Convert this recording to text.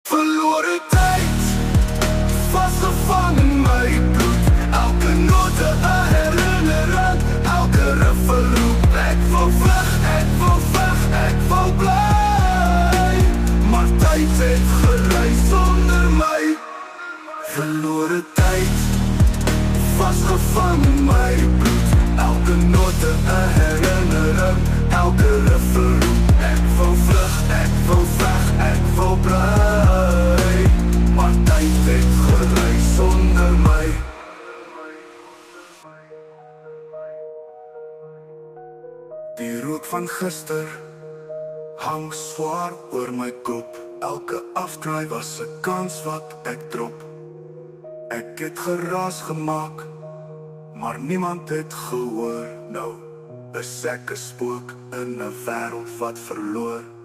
Verloren tijd, vastgevangen in my bloed. Elke note 'n herinnering, elke referoep. Ek wil vlug, ek wil veg, ek wil bly. Maar tyd het gereis sonder my. Verloren tijd, vastgevangen in my bloed. Elke note 'n herinnering, elke referoep. Ek wil vlug, ek wil veg, ek wil bly. Maar tyd het gereis sonder my. Die rook van gister hang swaar oor my kop. Elke afdraai was 'n kans wat ek drop. Ek het geraas gemaak, maar niemand het gehoor. Nou is ek 'n spook in 'n wêreld wat verloor.